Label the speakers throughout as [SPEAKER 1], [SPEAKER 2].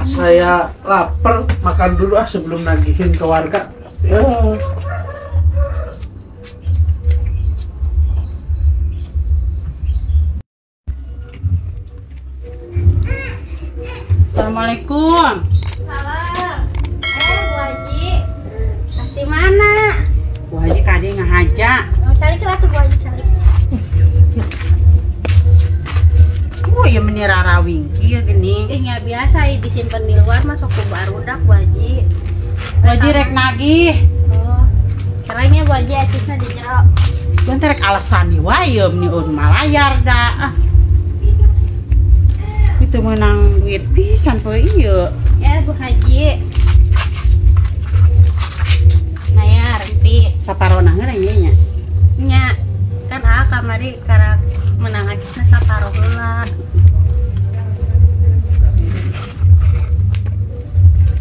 [SPEAKER 1] Saya lapar, makan dulu sebelum nagihin ke warga. Ya.
[SPEAKER 2] Assalamualaikum.
[SPEAKER 3] Salam. Bu Haji. Pasti mana?
[SPEAKER 2] Bu Haji kade ngahaja.
[SPEAKER 3] Mau cari ke atuh Bu Haji cari.
[SPEAKER 2] Oh ya menira rawingki ya gini.
[SPEAKER 3] Nggak biasa disimpan di luar masuk ke baru dak Bu Haji.
[SPEAKER 2] Bu Haji rek nagih.
[SPEAKER 3] Oh. Caranya Bu Haji acisna di jero.
[SPEAKER 2] Bentar rek alasan nih wayem nih malayar dah. Itu menang duit pisan poe ieu.
[SPEAKER 3] Ya Bu Haji. Nah ya rempi.
[SPEAKER 2] Saparona heurang ieu nya.
[SPEAKER 3] Nya kan kamari karang menang acisna saparoh heula.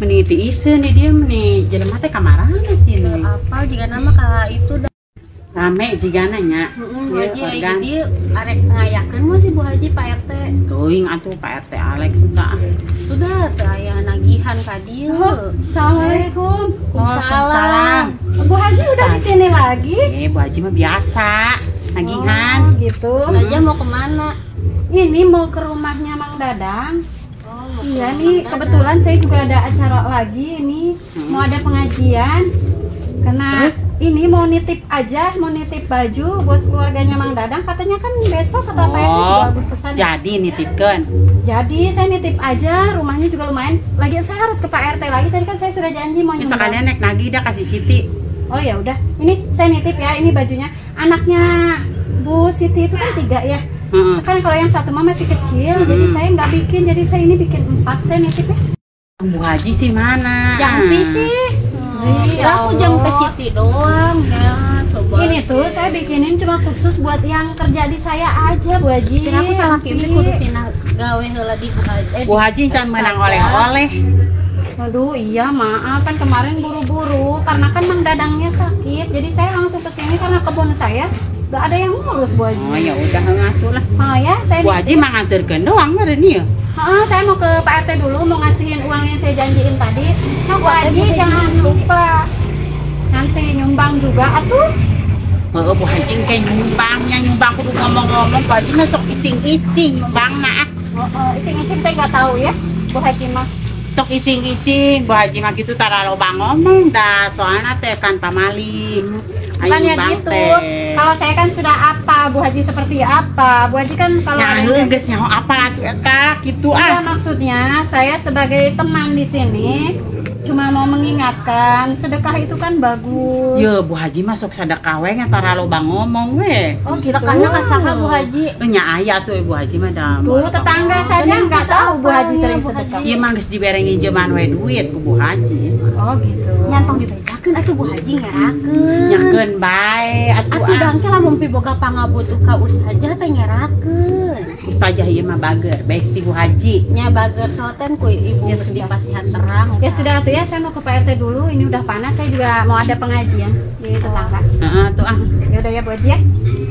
[SPEAKER 2] Meni ti iseun nih dia meni jelema teh kamarana sih nih.
[SPEAKER 3] Apa juga nama ka itu dah.
[SPEAKER 2] Rame jigana nya.
[SPEAKER 3] Bu Haji jadi arek ngayakeun mah si Bu Haji Pak RT.
[SPEAKER 2] Teuing atuh Pak RT Alex entah.
[SPEAKER 3] Sudah teu aya nagihan ka dieu.
[SPEAKER 4] Assalamualaikum.
[SPEAKER 3] Waalaikumsalam.
[SPEAKER 4] Bu Haji udah di sini lagi?
[SPEAKER 2] Bu Haji mah biasa nagihan.
[SPEAKER 4] Oh, gitu.
[SPEAKER 3] Sengaja mau kemana?
[SPEAKER 4] Ini mau ke rumahnya Mang Dadang.
[SPEAKER 3] Oh,
[SPEAKER 4] Iya nih, kebetulan saya juga ada acara lagi ini. Mau ada pengajian. Karena
[SPEAKER 2] Terus?
[SPEAKER 4] ini mau nitip aja, mau nitip baju buat keluarganya Mang Dadang. Katanya kan besok kata Pak RT
[SPEAKER 2] Oh,
[SPEAKER 4] 2 Agustusan.
[SPEAKER 2] jadi nitipkeun.
[SPEAKER 4] Jadi saya nitip aja, rumahnya juga lumayan. Lagian saya harus ke Pak RT lagi. Tadi kan saya sudah janji mau
[SPEAKER 2] Ya
[SPEAKER 4] nyumbang.
[SPEAKER 2] sekalian naik nagih dah kasih Siti.
[SPEAKER 4] Oh ya udah, ini saya nitip ya, ini bajunya. Anaknya Bu Siti itu kan 3 ya.
[SPEAKER 2] Heeh.
[SPEAKER 4] Kan kalau yang satu mah masih kecil, jadi saya nggak bikin, jadi saya ini bikin 4. Saya nitip ya.
[SPEAKER 2] Bu Haji sih mana?
[SPEAKER 3] Jampi sih. Kira aku jam ke Siti doang ya. Coba.
[SPEAKER 4] Ini tuh saya bikinin cuma khusus buat yang kerja di saya aja, Bu Haji.
[SPEAKER 3] Kira aku sama Kimi kudu tina gawe heula di Bu Haji.
[SPEAKER 2] Bu Haji can menang oleh-oleh.
[SPEAKER 4] Aduh iya maaf kan kemarin buru-buru karena kan Mang Dadangnya sakit, jadi saya langsung ke sini karena kebun saya nggak ada yang ngurus Bu Haji.
[SPEAKER 2] Oh ya udah ngatuh lah.
[SPEAKER 4] Oh ya saya.
[SPEAKER 2] Bu Haji mah nganterkeun doang meureun ieu.
[SPEAKER 4] Saya mau ke Pak RT dulu, mau ngasihin uang yang saya janjiin tadi. Bu Haji jangan lupa nanti nyumbang juga atuh.
[SPEAKER 2] Heeh, Bu Haji kayak nyumbang kudu ngomong-ngomong. Bu Haji mah sok icing-icing nyumbangna.
[SPEAKER 4] Icing-icing teh nggak tahu ya Bu Haji mah.
[SPEAKER 2] Sok icing-icing, Bu Haji mah gitu tara loba ngomong dah, soalnya teh kan pamali.
[SPEAKER 4] Bukan ya gitu. Kalau saya kan sudah apa, Bu Haji seperti apa. Bu Haji kan kalau
[SPEAKER 2] nyaho geus nyaho apa atuh eta gitu
[SPEAKER 4] iya, maksudnya saya sebagai teman di sini cuma mau mengingatkan sedekah itu kan bagus.
[SPEAKER 2] Ya Bu Haji mah sok sedekah we tara loba ngomong we.
[SPEAKER 4] Oh gitu.
[SPEAKER 3] Sedekahna ka saha Bu Haji?
[SPEAKER 2] Nya aya tuh Bu Haji mah dah.
[SPEAKER 4] Tuh tetangga saja nggak tahu Bu Haji sering sedekah.
[SPEAKER 2] Ieu mah geus diberengi jeman we duit ku Bu Haji.
[SPEAKER 4] Oh gitu.
[SPEAKER 3] Nyantong dibejakeun atuh Bu Haji ngerakeun.
[SPEAKER 2] Nyakeun bae atuh.
[SPEAKER 3] Atuh dang teh lamun piboga pangabutuh ka ustazah teh ngerakeun.
[SPEAKER 2] Ustazah ieu mah bager, besti Bu Haji.
[SPEAKER 3] Nya bager soten ku ibu
[SPEAKER 4] Ya
[SPEAKER 3] geus
[SPEAKER 4] sudah.
[SPEAKER 3] dipasihan terang.
[SPEAKER 4] Ya sudah tuh ya, saya mau ke Pak RT dulu. Ini udah panas, saya juga mau ada pengajian di tetangga.
[SPEAKER 2] Heeh tuh ah.
[SPEAKER 4] Ya udah ya Bu Haji ya.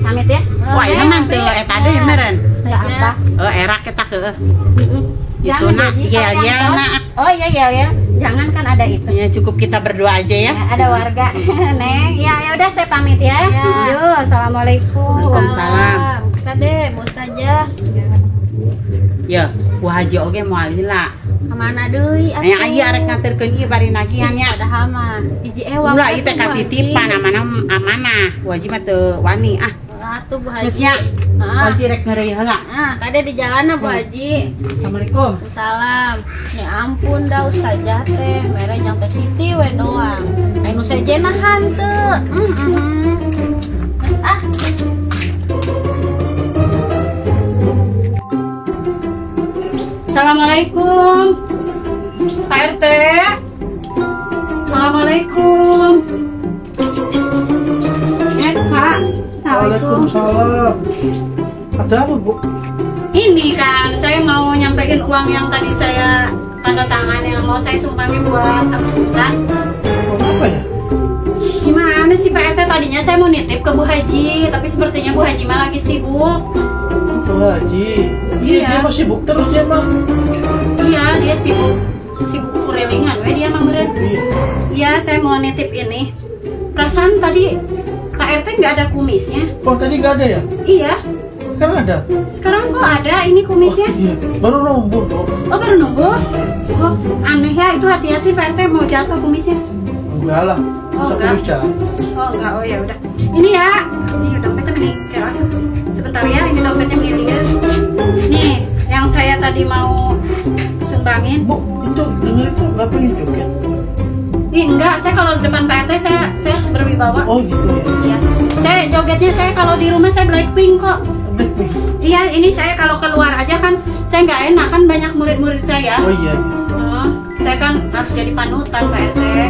[SPEAKER 4] Pamit ya.
[SPEAKER 2] Wah, ieu mah teh eta deui meureun.
[SPEAKER 4] Nggak apa.
[SPEAKER 2] Erak eta heueuh.
[SPEAKER 4] Jangan
[SPEAKER 2] Itu nak,
[SPEAKER 4] Bu Haji,
[SPEAKER 2] ya
[SPEAKER 4] kalau yang
[SPEAKER 2] ya
[SPEAKER 4] kos-
[SPEAKER 2] nak.
[SPEAKER 4] Oh iya ya. Jangan kan ada itu.
[SPEAKER 2] Ya cukup kita berdoa aja ya.
[SPEAKER 4] Ya, ada warga. Neng, ya udah saya pamit ya.
[SPEAKER 3] Ya.
[SPEAKER 4] Yuk, assalamualaikum.
[SPEAKER 2] Waalaikumsalam.
[SPEAKER 3] Kade, Bu Ustazah.
[SPEAKER 2] Ya, Bu Haji oge moal heula.
[SPEAKER 3] Kemana deui atuh?
[SPEAKER 2] Aya aya arek nganterkeun ieu bari nagihan ya.
[SPEAKER 3] Padahal mah hiji ewang.
[SPEAKER 2] Ulah ieu teh katitipan amanah. Bu Haji mah teu wani ah.
[SPEAKER 3] Atuh Bu
[SPEAKER 2] Geus
[SPEAKER 3] Haji.
[SPEAKER 2] nya. Bu
[SPEAKER 3] Heeh.
[SPEAKER 2] Haji rek ngeureuy heula.
[SPEAKER 3] Kade di jalanna Bu Haji.
[SPEAKER 2] Assalamualaikum.
[SPEAKER 3] Salam. Ya ampun dah ustazah teh, mere jang teh Siti we doang. Anu sejenahan teu. Ah,
[SPEAKER 4] Assalamualaikum. Pak RT. Assalamualaikum. Pak.
[SPEAKER 1] Waalaikumsalam. Ada apa Bu?
[SPEAKER 4] Ini kan saya mau nyampein uang yang tadi saya tanda tangan yang mau saya sumbangin buat Agustusan.
[SPEAKER 1] Apa ya?
[SPEAKER 4] Gimana sih Pak RT, tadinya saya mau nitip ke Bu Haji, tapi sepertinya Bu Haji mah lagi sibuk.
[SPEAKER 1] Bu Haji. Iya,
[SPEAKER 4] Iya.
[SPEAKER 1] dia masih sibuk terus dia mah.
[SPEAKER 4] Iya, dia sibuk kurilingan, dia mah meureun.
[SPEAKER 1] Iya.
[SPEAKER 4] Iya, saya mau nitip ini. Perasaan tadi Pak RT nggak ada kumisnya.
[SPEAKER 1] Oh tadi nggak ada ya?
[SPEAKER 4] Iya,
[SPEAKER 1] Kan ada.
[SPEAKER 4] sekarang kok ada ini kumisnya?
[SPEAKER 1] Iya. Baru nombor dong.
[SPEAKER 4] Oh, baru nunggu? Oh, aneh ya, itu hati-hati Pak RT mau jatuh kumisnya.
[SPEAKER 1] Enggak lah.
[SPEAKER 4] Oh,
[SPEAKER 1] Sudah
[SPEAKER 4] enggak.
[SPEAKER 1] bisa.
[SPEAKER 4] Oh enggak, oh ya udah. Ini ya, ini dompetnya nih, kira tuh. Sebentar ya, ini dompetnya miliar. Nih, yang saya tadi mau sumbangin.
[SPEAKER 1] Bu, itu dengar itu nggak pengen joget?
[SPEAKER 4] Ih, enggak, saya kalau di depan Pak RT saya harus berwibawa.
[SPEAKER 1] Oh gitu ya.
[SPEAKER 4] Iya. Saya jogetnya saya kalau di rumah saya Blackpink kok.
[SPEAKER 1] Blackpink.
[SPEAKER 4] Iya, ini saya kalau keluar aja kan saya nggak enak kan banyak murid-murid saya.
[SPEAKER 1] Oh iya.
[SPEAKER 4] Oh, saya kan harus jadi panutan Pak RT.
[SPEAKER 1] Iya.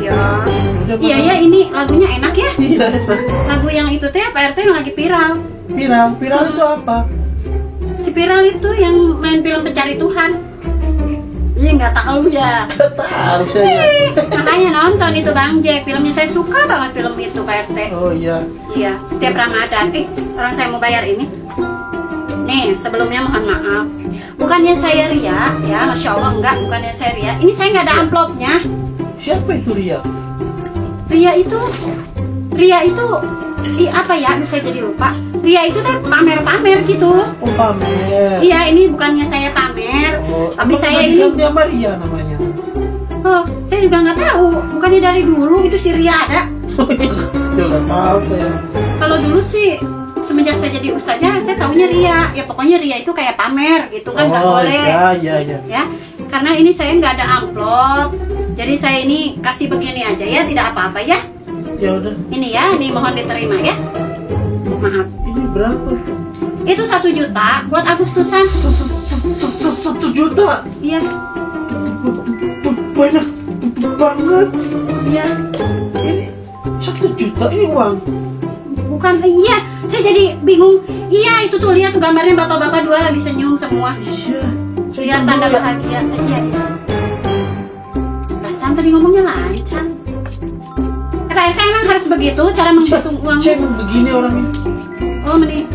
[SPEAKER 4] Iya.
[SPEAKER 1] Udah,
[SPEAKER 4] Iya
[SPEAKER 1] Pak.
[SPEAKER 4] ya, ini lagunya enak ya.
[SPEAKER 1] Iya.
[SPEAKER 4] Lagu yang itu teh Pak RT yang lagi viral.
[SPEAKER 1] Viral itu apa?
[SPEAKER 4] Si viral itu yang main film Pencari Tuhan. Iya nggak tahu ya.
[SPEAKER 1] Tahu saya.
[SPEAKER 4] Makanya nonton itu Bang Jack, filmnya saya suka banget film itu Pak RT.
[SPEAKER 1] Oh iya.
[SPEAKER 4] Iya, setiap Ramadan. Orang saya mau bayar ini. Nih, sebelumnya mohon maaf. Bukannya saya ria, ya, Masya Allah enggak, bukannya saya ria. Ini saya nggak ada amplopnya.
[SPEAKER 1] Siapa itu Ria?
[SPEAKER 4] Ria itu, apa ya? Aduh, saya jadi lupa. Ria itu teh pamer-pamer gitu.
[SPEAKER 1] Oh pamer.
[SPEAKER 4] Iya, ini bukannya saya pamer,
[SPEAKER 1] Oh,
[SPEAKER 4] tapi
[SPEAKER 1] apa
[SPEAKER 4] saya
[SPEAKER 1] tadi
[SPEAKER 4] ini.
[SPEAKER 1] kan dia Maria namanya.
[SPEAKER 4] Oh, saya juga nggak tahu. Bukannya dari dulu itu si Ria ada.
[SPEAKER 1] Oh iya. Dia nggak tahu saya.
[SPEAKER 4] Kalau dulu sih semenjak saya jadi ustazah, saya tahunya Ria. Ya pokoknya Ria itu kayak pamer gitu kan, nggak
[SPEAKER 1] Oh
[SPEAKER 4] boleh.
[SPEAKER 1] iya.
[SPEAKER 4] Ya, karena ini saya nggak ada amplop. Jadi saya ini kasih begini aja ya, tidak apa-apa ya.
[SPEAKER 1] Ya udah.
[SPEAKER 4] Ini ya, ini mohon diterima ya. Maaf.
[SPEAKER 1] Ini berapa?
[SPEAKER 4] Itu 1 juta buat Agustusan.
[SPEAKER 1] 1 juta.
[SPEAKER 4] Iya,
[SPEAKER 1] Banyak banget.
[SPEAKER 4] iya.
[SPEAKER 1] Ini 1 juta ini uang.
[SPEAKER 4] Bukan, iya. Saya jadi bingung. Iya, itu tuh lihat tuh gambarnya bapak-bapak dua lagi senyum semua.
[SPEAKER 1] Iya.
[SPEAKER 4] Lihat tanda bahagia. Iya, iya. Perasaan tadi ngomongnya lancar. Pak RT emang harus begitu cara menghitung uang?
[SPEAKER 1] Saya emang begini orangnya.
[SPEAKER 4] Oh, meni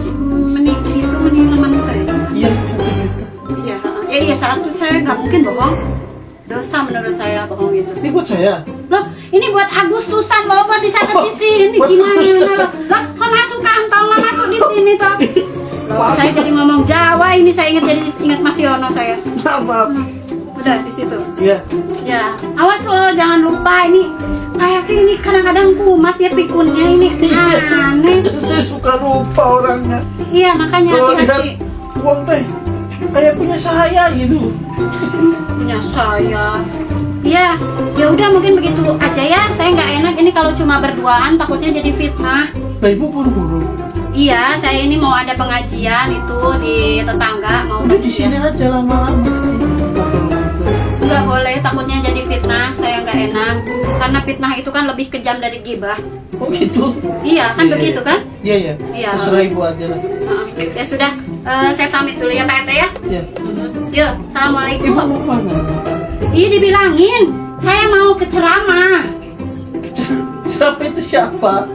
[SPEAKER 4] teman kayaknya.
[SPEAKER 1] Iya 1 juta.
[SPEAKER 4] Iya, iya satu saya nggak mungkin bohong. Dosa menurut saya bohong itu.
[SPEAKER 1] Ini buat saya.
[SPEAKER 4] Loh, ini buat Agustusan loh, buat dicatat di sini.
[SPEAKER 1] Buat
[SPEAKER 4] Gimana?
[SPEAKER 1] Agustusan.
[SPEAKER 4] Lah, kok masuk kantong lah masuk di sini toh? Loh, saya jadi ngomong Jawa ini saya ingat Mas Yono saya.
[SPEAKER 1] Maaf.
[SPEAKER 4] Udah di situ.
[SPEAKER 1] Iya.
[SPEAKER 4] Ya, awas loh, jangan lupa ini. Pak RT ini kadang-kadang kumat ya pikunnya ini. Aneh.
[SPEAKER 1] Saya suka lupa orangnya.
[SPEAKER 4] Iya, makanya
[SPEAKER 1] Kalau lihat
[SPEAKER 4] hati-hati.
[SPEAKER 1] uang teh kayak punya saya gitu.
[SPEAKER 4] Punya saya. Iya, ya udah mungkin begitu aja ya. Saya nggak enak ini kalau cuma berduaan, takutnya jadi fitnah.
[SPEAKER 1] Nah ibu buru-buru.
[SPEAKER 4] Iya, saya ini mau ada pengajian itu di tetangga mau
[SPEAKER 1] Udah di sini
[SPEAKER 4] pengajian.
[SPEAKER 1] aja lama-lama.
[SPEAKER 4] Nggak boleh, takutnya jadi fitnah. Saya nggak enak karena fitnah itu kan lebih kejam dari gibah.
[SPEAKER 1] Oh gitu.
[SPEAKER 4] Iya, kan begitu kan?
[SPEAKER 1] Iya iya.
[SPEAKER 4] Iya.
[SPEAKER 1] Terserah ibu aja lah.
[SPEAKER 4] Ya sudah, saya pamit dulu ya Pak RT ya.
[SPEAKER 1] Iya.
[SPEAKER 4] Yuk, assalamualaikum.
[SPEAKER 1] Ibu mau mana?
[SPEAKER 4] Iya dibilangin, saya mau ke ceramah.
[SPEAKER 1] Siapa itu siapa?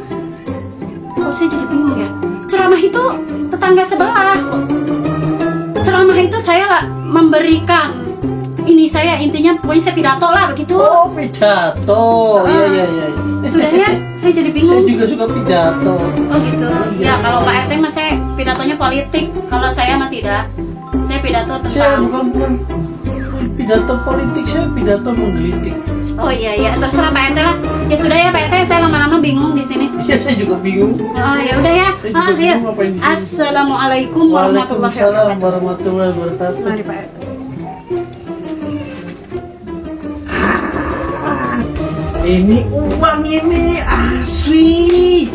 [SPEAKER 4] Kok saya jadi bingung ya? Ceramah itu tetangga sebelah kok. Ceramah itu saya lah memberikan ini saya intinya pokoknya saya pidato lah begitu.
[SPEAKER 1] Oh pidato. Iya iya iya.
[SPEAKER 4] Sudah ya, saya jadi
[SPEAKER 1] Saya
[SPEAKER 4] bingung.
[SPEAKER 1] juga suka pidato.
[SPEAKER 4] Oh gitu. Ya kalau Pak RT mah saya pidatonya politik, kalau saya mah tidak. Saya pidato
[SPEAKER 1] Saya
[SPEAKER 4] tentang.
[SPEAKER 1] bukan pidato politik, saya pidato menggelitik.
[SPEAKER 4] Oh iya iya, terserah Pak RT lah. Ya sudah ya Pak RT, saya lama-lama bingung di sini.
[SPEAKER 1] Iya saya juga bingung.
[SPEAKER 4] Oh ya udah ya.
[SPEAKER 1] Saya juga
[SPEAKER 4] Iya.
[SPEAKER 1] bingung ngapain di sini.
[SPEAKER 4] Assalamualaikum warahmatullahi
[SPEAKER 1] Waalaikumsalam
[SPEAKER 4] wabarakatuh.
[SPEAKER 1] warahmatullahi wabarakatuh.
[SPEAKER 4] Mari Pak RT.
[SPEAKER 1] Ini uang ini asli.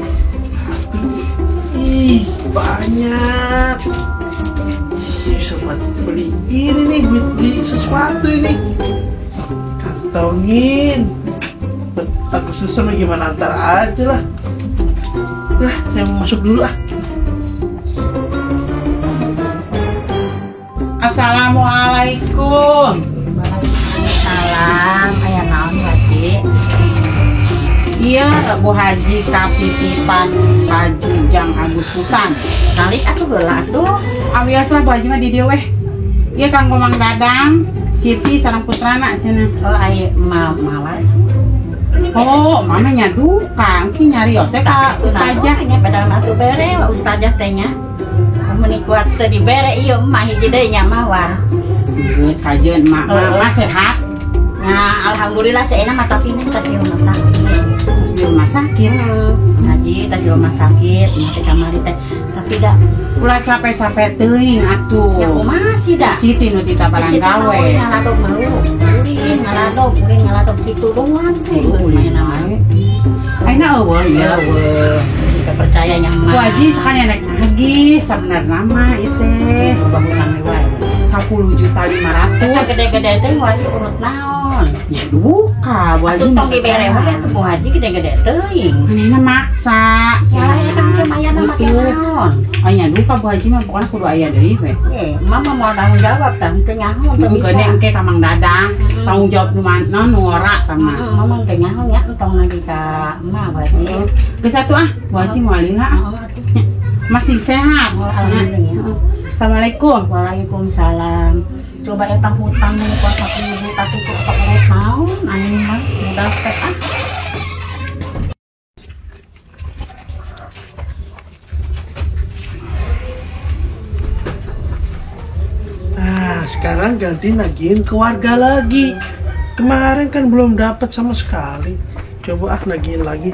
[SPEAKER 1] Ih banyak. Bisa buat beli ini nih, buat beli sesuatu ini. Kantongin. Aku susah gimana antar aja lah. Nah, yang masuk dulu ah.
[SPEAKER 2] Assalamualaikum. Waalaikumsalam. Aya naon Haji? Iya, Bu Haji katitipan baju jang Agustusan. Kali atuh geula atuh. Awios lah Bu Haji mah di dieu weh. Iya Kang Komang Dadang, Siti sareng putrana cenah.
[SPEAKER 4] Oh ayo mawas.
[SPEAKER 2] Oh, mamanya duka, engki nyari ose ka ustazah.
[SPEAKER 4] Nya padahal matu bere ustazah teh nya. Mun kuat teh dibere ieu mah hiji deui nya mawar.
[SPEAKER 2] Geus hajeun mama sehat.
[SPEAKER 4] Nah, alhamdulillah seena mah tapi ini tas di rumah sakit.
[SPEAKER 2] Di rumah sakit.
[SPEAKER 4] Ngaji tas di rumah sakit, nanti kamari teh. Tapi dah
[SPEAKER 2] Ulah capek-capek teuing atuh.
[SPEAKER 4] ya kumaha sih dah.
[SPEAKER 2] Siti nu tita barang gawe.
[SPEAKER 4] Ngaladog malu. Ulin ngaladog kitu doang teh. Geus main nama.
[SPEAKER 2] Aina eueuh ya eueuh.
[SPEAKER 4] Jika percaya yang mah.
[SPEAKER 2] Waji sakali naik lagi sebenarnya mah ieu teh
[SPEAKER 4] bangunan wae.
[SPEAKER 2] 10.500.000.
[SPEAKER 4] Eta gede-gede teh waji urut naon?
[SPEAKER 2] Ya duka,
[SPEAKER 4] Atuh
[SPEAKER 2] waji
[SPEAKER 4] tong dibere wae atuh waji gede-gede teuing.
[SPEAKER 2] Manehna maksa.
[SPEAKER 4] Ya eta teh aya nama teh naon?
[SPEAKER 2] Aya duka Bu Haji mah pokoknya kudu aya deui we.
[SPEAKER 4] Mama mau tanggung jawab tah teu nyaho teu bisa.
[SPEAKER 2] Gede engke ka Mang Dadang, tanggung jawab nu mana nu ora tah mah.
[SPEAKER 4] Mama teu nyaho nya entong lagi ka emak waji.
[SPEAKER 2] Geus atuh Bu Haji moal lila. Masih sehat.
[SPEAKER 4] Alhamdulillah.
[SPEAKER 2] Assalamualaikum.
[SPEAKER 4] Waalaikumsalam. Coba eta hutang nu kuasa ibu tapi kok urut naon anjing mah modal teh ah.
[SPEAKER 1] Nah, sekarang ganti nagihin ke warga lagi. Kemarin kan belum dapat sama sekali. Coba nagihin lagi.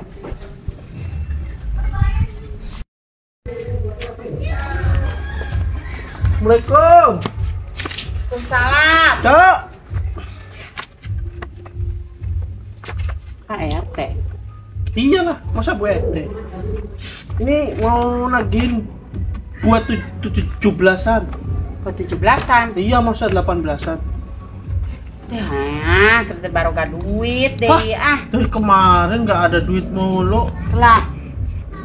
[SPEAKER 1] Assalamualaikum.
[SPEAKER 2] Waalaikumsalam.
[SPEAKER 1] Cok.
[SPEAKER 2] KRT.
[SPEAKER 1] Iyalah, masa Bu RT. Ini mau nagihin buat 17-an.
[SPEAKER 2] Buat 17-an.
[SPEAKER 1] Iya, masa 18-an.
[SPEAKER 2] Ya, terus baru gak duit deh.
[SPEAKER 1] Dari kemarin nggak ada duit mulu.
[SPEAKER 2] Lah,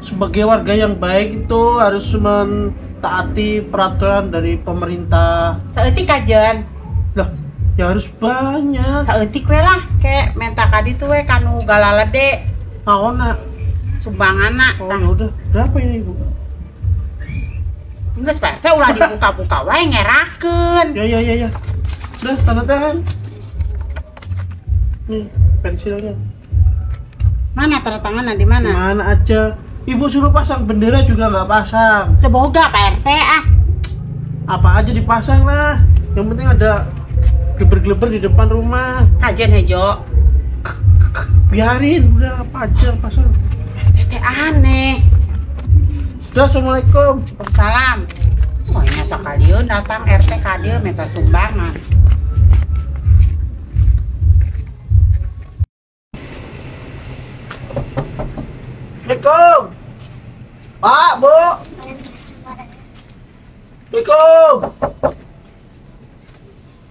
[SPEAKER 1] Sebagai warga yang baik itu harus mentaati peraturan dari pemerintah.
[SPEAKER 2] saeutik kajen.
[SPEAKER 1] Lah, ya harus banyak.
[SPEAKER 2] Saeutik we lah, kayak menta kadi tuh we kanu galalede
[SPEAKER 1] Naona.
[SPEAKER 2] sumbanganna.
[SPEAKER 1] Oh, ya udah. Berapa ini, Bu?
[SPEAKER 2] Geus Pak, teh ulah dibuka-buka wae ngerakeun.
[SPEAKER 1] Ya. Udah, tanda tangan. Nih, pensilnya.
[SPEAKER 2] Mana tanda tanganna di mana?
[SPEAKER 1] Mana aja. Ibu suruh pasang bendera juga nggak pasang.
[SPEAKER 2] Teu boga Pak RT ah.
[SPEAKER 1] Apa aja dipasang lah. Yang penting ada gleber-gleber di depan rumah.
[SPEAKER 2] Hajen hejo.
[SPEAKER 1] Biarin, udah apa aja pasang.
[SPEAKER 2] Teh aneh.
[SPEAKER 1] Udah, Assalamualaikum.
[SPEAKER 2] Waalaikumsalam. Oh, nya sakalieu datang RT ka dieu minta sumbangan.
[SPEAKER 1] Assalamualaikum. Pak, Bu. Assalamualaikum.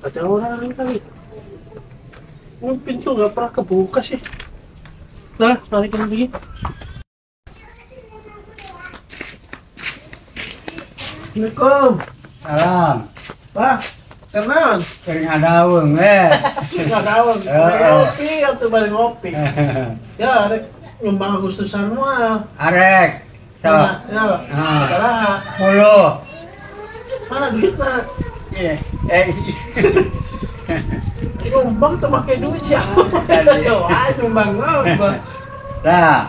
[SPEAKER 1] Ada orang kali. Ini pintu nggak pernah kebuka sih. Nah, balikin lagi. Assalamualaikum.
[SPEAKER 5] Salam.
[SPEAKER 1] Pak, kenal?
[SPEAKER 5] Sering ada weng
[SPEAKER 1] Nggak tahu. Balik ngopi atau balik ngopi? Ya, rek nyumbang Agustusan mah.
[SPEAKER 5] Arek. So.
[SPEAKER 1] Ya, salah.
[SPEAKER 5] Puluh.
[SPEAKER 1] Mana duitnya?
[SPEAKER 5] Iya.
[SPEAKER 1] Nyumbang tuh pakai duit siapa? Wah, nyumbang apa?
[SPEAKER 5] Lah.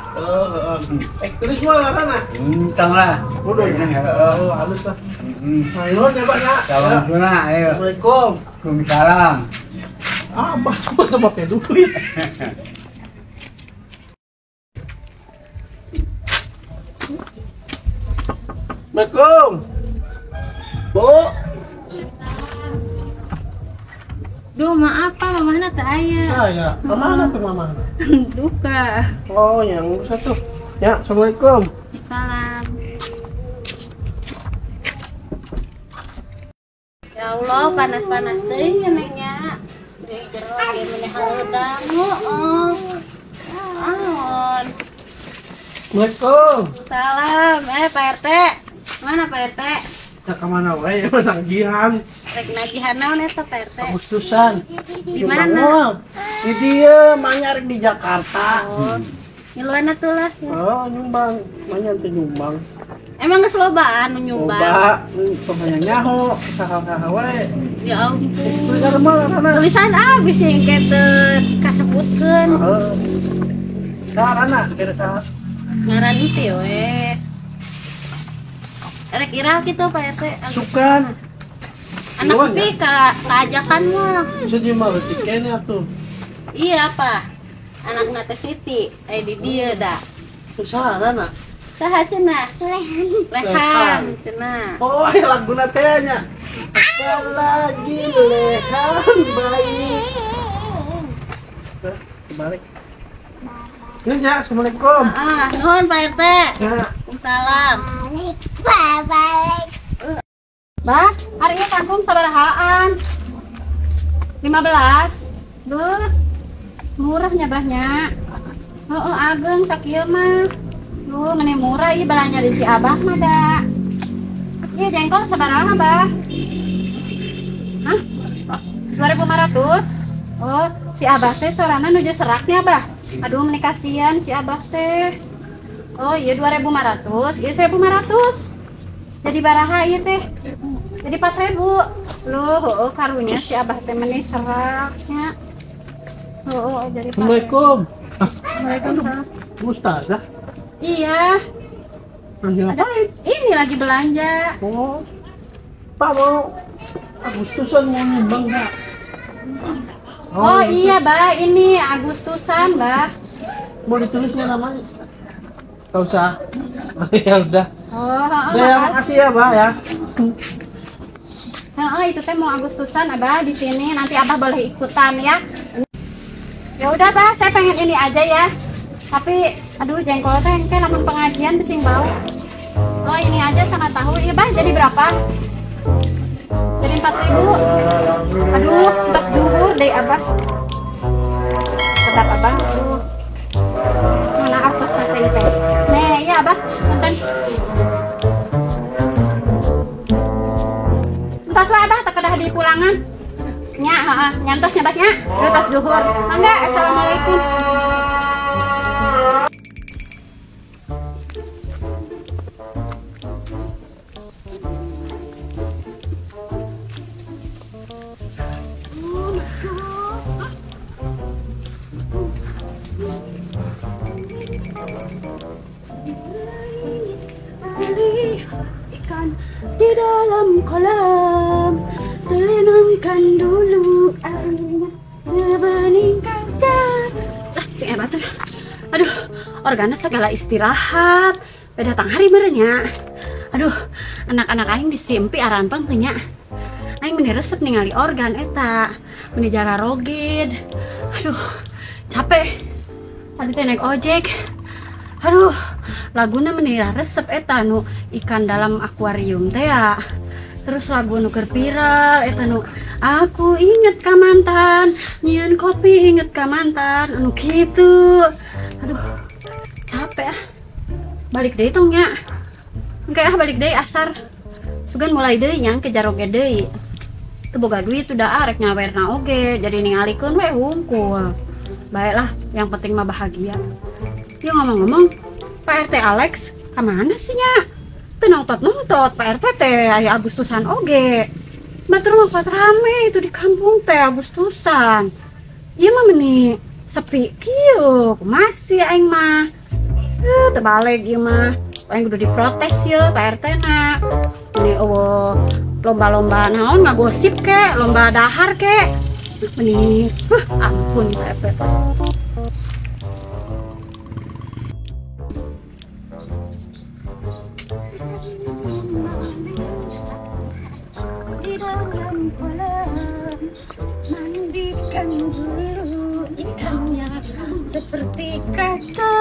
[SPEAKER 1] Terus mau lah mana?
[SPEAKER 5] Untung lah.
[SPEAKER 1] Udah, halus lah. Nah, ini coba ya.
[SPEAKER 5] Salam tuna, ayo.
[SPEAKER 1] Assalamualaikum.
[SPEAKER 5] Waalaikumsalam.
[SPEAKER 1] Abah semua tuh pakai duit. Assalamualaikum. Bu.
[SPEAKER 3] Duh, maaf Pak, mamahna teu aya.
[SPEAKER 1] Ya. Kemana tuh mama?
[SPEAKER 3] Duka.
[SPEAKER 1] Oh, yang satu. Ya, Assalamualaikum.
[SPEAKER 3] Salam. Ya Allah, panas-panas teuing nengnya. Di jero ge meneh hareudang. Heeh. Aon.
[SPEAKER 1] Assalamualaikum.
[SPEAKER 3] Salam. Pak RT. Mana Pak RT?
[SPEAKER 1] Ya kemana wae? Penagihan.
[SPEAKER 3] Rek nagihan naon eta Pak RT?
[SPEAKER 1] Agustusan.
[SPEAKER 3] Di mana?
[SPEAKER 1] Di dia manyar di Jakarta.
[SPEAKER 3] Ngiluan tuh lah.
[SPEAKER 1] Oh, nyumbang. Manyar tuh nyumbang.
[SPEAKER 3] Emang geus lobaan nu nyumbang?
[SPEAKER 1] Loba, pokoknya nyaho, kakak-kakak wae.
[SPEAKER 3] Ya ampun.
[SPEAKER 1] Tulisan mana Rana?
[SPEAKER 3] Tulisan abis yang ketet kasebutkeun.
[SPEAKER 1] Heeh. Rana, kira-kira
[SPEAKER 3] Ngaran itu ya we. Erek ira gitu Pak RT.
[SPEAKER 1] sukan.
[SPEAKER 3] Anak tapi keajakan mah.
[SPEAKER 1] Jadi mah tiketnya tuh.
[SPEAKER 3] Iya Pak. Anak nate Siti, di dia dah.
[SPEAKER 1] Usaha Rana.
[SPEAKER 3] Saha cenah? Lehan cenah.
[SPEAKER 1] Oh, lagu natenya. Apalagi lehan baik. Kebalik. Ya, assalamualaikum.
[SPEAKER 3] Nuhun Pak RT.
[SPEAKER 1] Ya.
[SPEAKER 3] Waalaikumsalam.
[SPEAKER 4] Bah, hari ini kangkung sabarahaan? 15. Duh, murahnya bahnya. Heeh, ageng sakieu mah. Duh, meni murah ieu balanya di si Abah mah da. Ieu jengkol sabaraha, Bah? Hah? 2.500? Oh, si Abah teh sorana nuju seraknya, Bah. Aduh, meni kasihan si Abah teh. Oh, iya 2.500, iya 1.500. Jadi baraha ieu teh. Jadi 4.000. Loh, karunya si Abah teh meni seraknya. Oh, jadi 4.000.
[SPEAKER 1] Assalamualaikum.
[SPEAKER 4] Waalaikumsalam.
[SPEAKER 1] Ustazah.
[SPEAKER 4] Iya,
[SPEAKER 1] Lagi ngapain?
[SPEAKER 4] ini lagi belanja.
[SPEAKER 1] Oh. Pak mau Agustusan mau nyumbang enggak?
[SPEAKER 4] Oh iya, Bah, ini Agustusan, Bah.
[SPEAKER 1] Mau ditulisnya namanya? Enggak usah. Ya udah.
[SPEAKER 4] Oh,
[SPEAKER 1] Ya, makasih ya, Mbak ya.
[SPEAKER 4] itu teh mau Agustusan, Abah di sini. Nanti Abah boleh ikutan ya. Ya udah, Bah, saya pengen ini aja ya. Tapi aduh, jengkol teh kayak lamun pengajian bising bau. Oh, ini aja sama tahu. Iya, Bah, jadi berapa? Jadi 4.000. Aduh, tas juhur deh Abah. Sedap Abah. Aduh. Mana aku teh teh. Nih, ya Abah, nonton. Entos lah Abah, tak kedah di pulangan. Nya, nyantos nya Abahnya. Aduh, tas juhur. Mangga, assalamualaikum. Ikan di dalam kolam, tenangkan dulu airnya, bening kaca. Si Eba tuh, aduh, organa segala istirahat, beda tang hari merenya. Aduh, anak-anak aing disimpi arantong tanya. Aing meni resep ningali organ eta, meni jara rogid. Aduh, capek. Tadi teh naik ojek. Aduh, laguna menira resep eta nu ikan dalam akuarium teh ya. Terus lagu nu keur viral eta nu aku inget ka mantan, nyian kopi inget ka mantan, anu kitu. Aduh, capek ah. Balik deui tong nya. Engke ah balik deui asar. Sugan mulai deui nyang kejar oge deui. Teu boga duit udah arek nyawerna oge, jadi ningalikeun we hungkul. Baiklah, yang penting mah bahagia. Ya ngomong-ngomong, Pak RT Alex, kemana sih nya? Teu nontot Pak RT teh aya Agustusan oge. Batur mah rame itu di kampung teh Agustusan. Ieu mah meni sepi kieu, masih aing mah. Teu balik ieu mah. Aing kudu diprotes ieu Pak RT na. Ini lomba-lomba naon ngagosip ke, lomba dahar ke. Meni ampun Pak RT. Di dalam kolam mandikan dulu ikannya seperti kaca.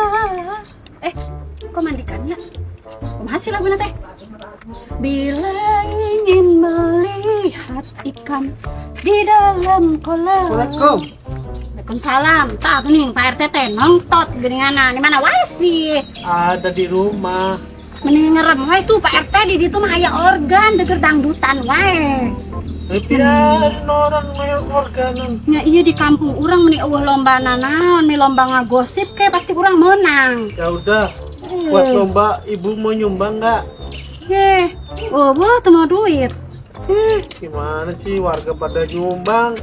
[SPEAKER 4] Kok mandikannya? Masih lagu teh. Bila ingin melihat ikan di dalam kolam.
[SPEAKER 1] Assalamualaikum.
[SPEAKER 4] Waalaikumsalam. Tak tuh nih Pak RT teh nongtot geuninganna. Di mana wae sih?
[SPEAKER 1] Ada di rumah.
[SPEAKER 4] Mending ngerem wae tuh Pak RT di ditu mah aya organ deger dangdutan wae.
[SPEAKER 1] Biarin orang main organan.
[SPEAKER 4] Nya iya di kampung urang meni eueuh lomba naon, meni lomba ngagosip ke pasti urang menang.
[SPEAKER 1] Ya udah, buat lomba ibu mau nyumbang nggak?
[SPEAKER 4] Oh, bu, tuh mau duit.
[SPEAKER 1] Gimana sih warga pada nyumbang?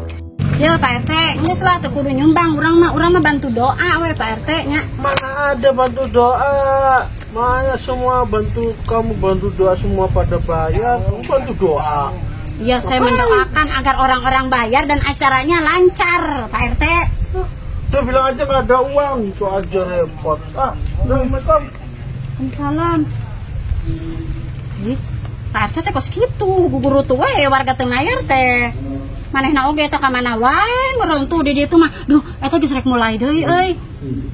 [SPEAKER 4] Ya Pak RT, ini suatu kudu nyumbang, orang mah bantu doa we Pak RT nya.
[SPEAKER 1] Mana ada bantu doa? Mana semua bantu kamu bantu doa semua pada bayar, kamu bantu doa.
[SPEAKER 4] Ya saya mendoakan agar orang-orang bayar dan acaranya lancar Pak RT.
[SPEAKER 1] Saya bilang aja nggak ada uang, itu aja repot. Assalamualaikum.
[SPEAKER 4] Waalaikumsalam. Ih, Pak RT teh kos kitu, guguru tuh we warga teu ngayar teh. Manehna oge teh ka mana wae ngerontuh di ditu mah. Duh, eta geus rek mulai deui euy.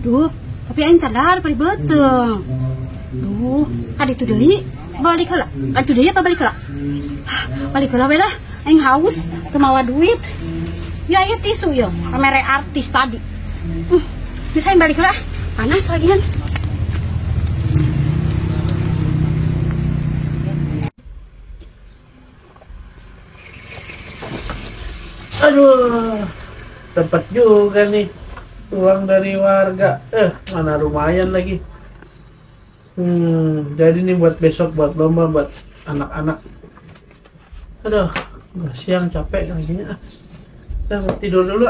[SPEAKER 4] Duh, tapi aing cadar bari beuteung. Duh, adi tu deui. Balik heula. Atuh deui apa balik heula? Balik heula we lah. Aing haus, teu mawa duit. Ya ieu tisu yo, kamera artis tadi. Bisa aing balik heula. Panas lagian.
[SPEAKER 1] Aduh, dapat juga nih uang dari warga. Mana lumayan lagi. Jadi nih buat besok, buat lomba, buat anak-anak. Aduh, siang capek kayak gini. Saya tidur dulu